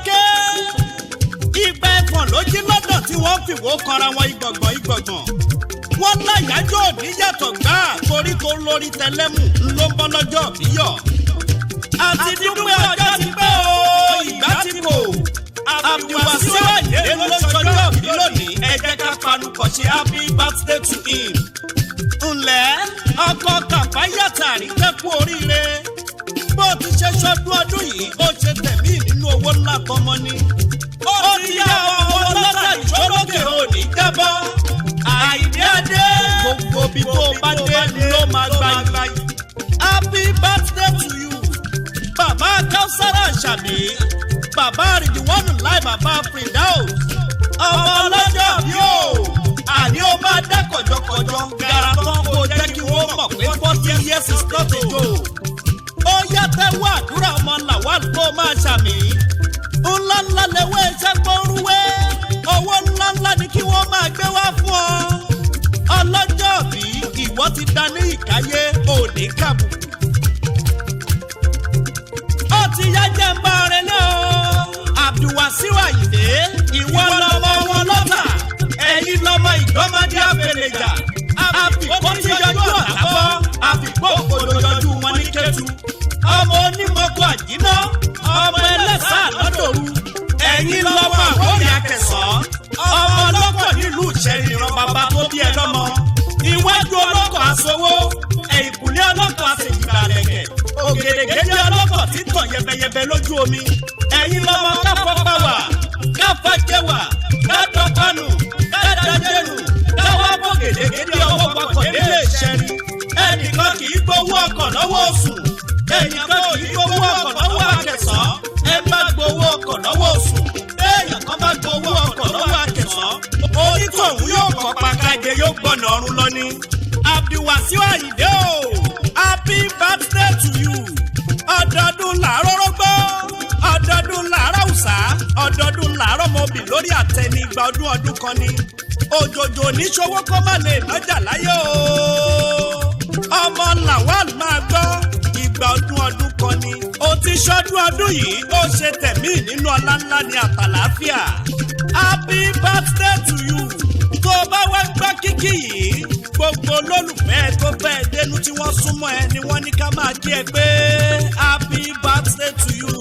sókè. Ìgbà ẹ̀fọ̀n ló jí lọ́dọ̀ tí wọ́n fìwò kanra wọn ìgbọ̀ngbọ̀n. Wọ́n láyàájọ́ òní yàtọ̀ gbá koríko lórí tẹlẹ́mù ló ń bọ́ lọ́jọ́ bíyọ̀. Àti dúpẹ́ ọjọ́ ti pẹ́ o ìgbà ti kò. Abdulwasiu Ayinde ló sọjọ́ bí lónìí ẹ jẹ́ ká panupọ̀ ṣe happy birthday to him. Ǹlẹ́ ọkọ Kàfáyàtà Àríkẹ́ kú oríire. Bó ti ṣe ṣọdún ọdún yìí ó ṣe tẹ̀mí nínú owó ńlá tọmọ ni. Ó ti yá ọmọ ọlọ́tà ìṣólókè òní jábọ́. Àyìndé adé gbogbo bí tó bá dé ló máa gba yìí. Happy birthday to you. Bàbá Káúsárà Àṣàbí. Bàbá Rìdíwánù láì bàbá Firdaus. Ọmọ ọlọ́jọ́ bí o. Àní ó máa dá kọ̀jọ̀kọ̀jọ̀ gara tán kó jẹ́ kí wọ́n mọ̀ pé 40 years is not a joke. Ó yá tẹ́wọ́ àdúrà ọmọ Lawal kó máa ṣàmì. Ńláńlá lewé iṣẹ́ gbórúwé. Owó ńláńlá ni kí wọ́n máa gbé wá fún ọ. Ọlọ́jọ́ bí ìwọ ti dání ìkáyé òní kàbùkù. Ó ti yá jẹ́ ń bá ọrẹ náà o. Abdulwasiu Ayinde ìwọ lọmọ wọn lọ́tà. Ẹ̀yin lọmọ ìdọ́mọdé àfẹlẹ̀jà. Àfikún ti yọjú ọ̀tàbọ̀. Àfikún òkòdó yọjú wọn ní Kétu. Ọmọ onímọ̀kọ àjínà. Ọmọ ẹlẹ́sà lọ́dọ̀ọ̀rù. Ẹ̀yin lọmọ Àwórì Akẹ̀sán. Ọmọ ọlọ́kọ̀ nílùú Ìṣẹ̀rìn ìran bàbá tó bí ẹ lọ́mọ. Iwájú ọlọ́kọ̀ aṣọwó. Ẹ̀yìnkùlé ọlọ́kọ̀ aṣèjìgbàlẹ̀kẹ̀. Ògèdègèdè ọlọ́kọ̀ tí tàn yẹbẹyẹbẹ lójú omi. Ẹ̀yin lọmọ káfọ́ pàwà. Káfọ́ jẹwà. Kádọ́pánù. Kádàjẹ́nu. Káwá bọ̀ gèdègèdè ọwọ́ papọ̀ délé Ìṣẹ̀rìn. Ẹnìkan kì í gbowó ọkọ̀ lọ́wọ́ Òṣù. Ẹnìkan kì í gbowó ọkọ̀ lọ́wọ́ Akẹ̀sán. Ẹ bá gbowó ọkọ̀ lọ́wọ́ Òṣù. Èèyàn kan bá gbowó ọkọ̀ lọ́wọ́ Akẹ̀sán. Onítọ̀hún yóò kọ́ pàkàjẹ́ yóò gbọ́nà ọ̀run lọ ní. Abdulwasiu Ayinde o. Happy birthday to you. Ọdọọdún làárọ̀ rọ́gbọ́. Ọdọọdún làárọ̀ Àwùsá. Ọdọọdún làárọ̀ mọ́bì lórí àtẹni ìgbà ọdún kan ni. Òjòjò níṣòwò kó má lè lọ́jà láyé o. Ọmọ Lawal máa gbọ́ ìgbà ọdún kan ni. Ó ti ṣọdún ọdún yìí ó ṣe tẹ̀mí nínú ọlá ńlá ní àtàlàáfíà. Happy birthday to you. Tó bá wá gbá kíkì yìí gbogbo olólùfẹ́ tó fẹ́ dénú tí wọ́n súnmọ́ ẹ ni wọ́n ní ká máa kí ẹ pé happy birthday to you.